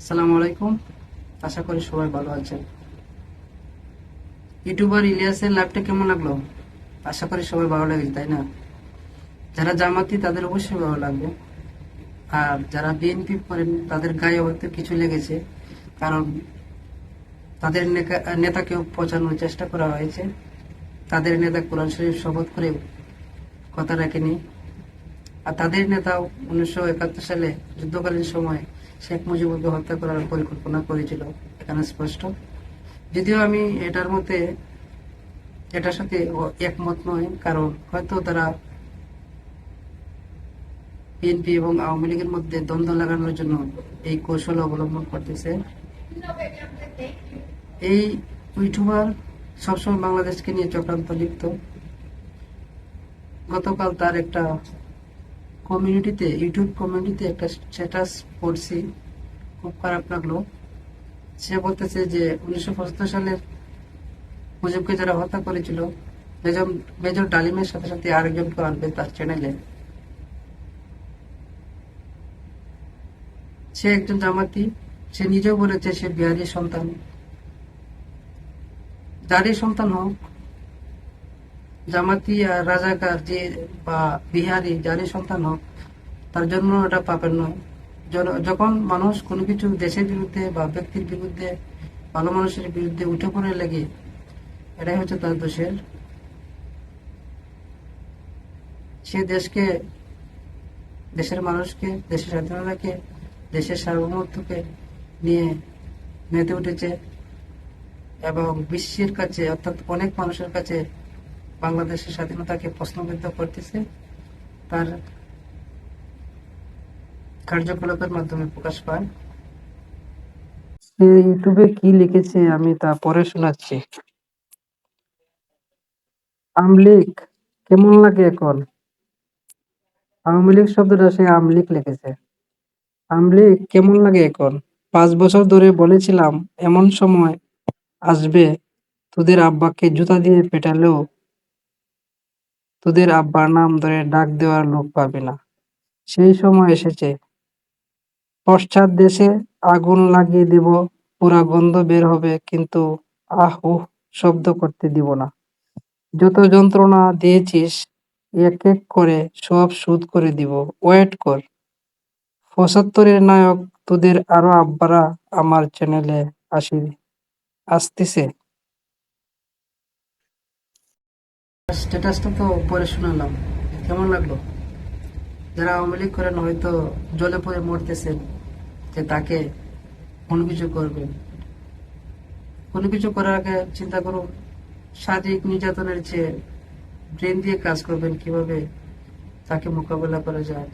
আসসালামু আলাইকুম। আশা করি সবাই ভালো আছেন। ইউটিউবার ইলিয়াসের লাইভটা কেমন লাগলো? আশা করি সবাই ভালো লেগেছে, তাই না? যারা জামাতি তাদের অবশ্যই ভালো লাগবে, আর যারা বিএনপি করেন তাদের গায়ে হয়তো কিছু লেগেছে, কারণ তাদের নেতাকেও পচানোর চেষ্টা করা হয়েছে। তাদের নেতা কোরআন শরীফ শপথ করে কথা রাখেনি, আর তাদের নেতাও 1971 সালে যুদ্ধকালীন সময়ে শেখ মুজিবুরকে হত্যা করার পরিকল্পনা করেছিল, এখানে স্পষ্ট। যদিও আমি এটার সাথে একমত নয়, কারণ হয়তো তারা বিএনপি এবং আওয়ামী লীগের মধ্যে দ্বন্দ্ব লাগানোর জন্য এই কৌশল অবলম্বন করতেছে। এই ইউটিউবার সবসময় বাংলাদেশকে নিয়ে চক্রান্ত লিপ্ত। গতকাল তার একটা ইউটিউব কমিউনিটিতে একটা স্ট্যাটাস পড়ছি, খুব খারাপ লাগলো। সে বলতেছে যে 1975 সালের মুজিবকে যারা হত্যা করেছিল, মেজর মেজর ডালিমের সাথে সাথে আরেকজনকে আনবে তার চ্যানেলে। সে একজন জামাতি, সে নিজেও বলেছে সে বিহারি সন্তান। যারই সন্তান হোক, জামাতি আর রাজাকার যে বা বিহারি যারই সন্তান হোক, তার জন্য এটা পাপের নয়। যখন মানুষ কোনো কিছু দেশের বিরুদ্ধে বা ব্যক্তির বিরুদ্ধে, ভালো মানুষের বিরুদ্ধে উঠে পড়ে লেগে, এটাই হচ্ছে তার দোষের। সে দেশের মানুষকে, দেশের স্বাধীনতাকে, দেশের সার্বভৌমত্বকে নিয়ে মেতে উঠেছে, এবং বিশ্বের কাছে অর্থাৎ অনেক মানুষের কাছে বাংলাদেশের স্বাধীনতাকে প্রশ্নবিদ্ধ করতেছে তার কার্যকলাপের মাধ্যমে প্রকাশ পায়। সে ইউটিউবে কি লিখেছে আমি তা পরে শোনাচ্ছি। আমলিক কেমন লাগে এখন? আওয়ামী লীগ শব্দটা সে আমলিক লিখেছে। আমলিক কেমন লাগে এখন? 5 বছর ধরে বলেছিলাম এমন সময় আসবে তোদের আব্বাকে জুতা দিয়ে পেটালেও তোদের আব্বার নাম ধরে ডাক দেওয়ার লোক পাবি না। সেই সময় এসেছে। পশ্চাৎ দেশে আগুন লাগিয়ে দেব, পোড়া গন্ধ বের হবে, কিন্তু আহ উহ শব্দ করতে দিব না। যত যন্ত্রণা দিয়েছিস এক এক করে সব শোধ করে দিব। ওয়েট কর। 75-এর নায়ক তোদের আরো আব্বারা আমার চ্যানেলে আসতেছে। স্ট্যাটাসটা তো পরে শোনালাম, কেমন লাগলো? যারা আওয়ামী লীগ করেন হয়তো জলে পড়ে মরতেছেন যে তাকে কোনো কিছু করবেন। কোনো কিছু করার আগে চিন্তা করুন, শারীরিক নির্যাতনের চেয়ে ব্রেন দিয়ে কাজ করবেন কিভাবে তাকে মোকাবেলা করা যায়।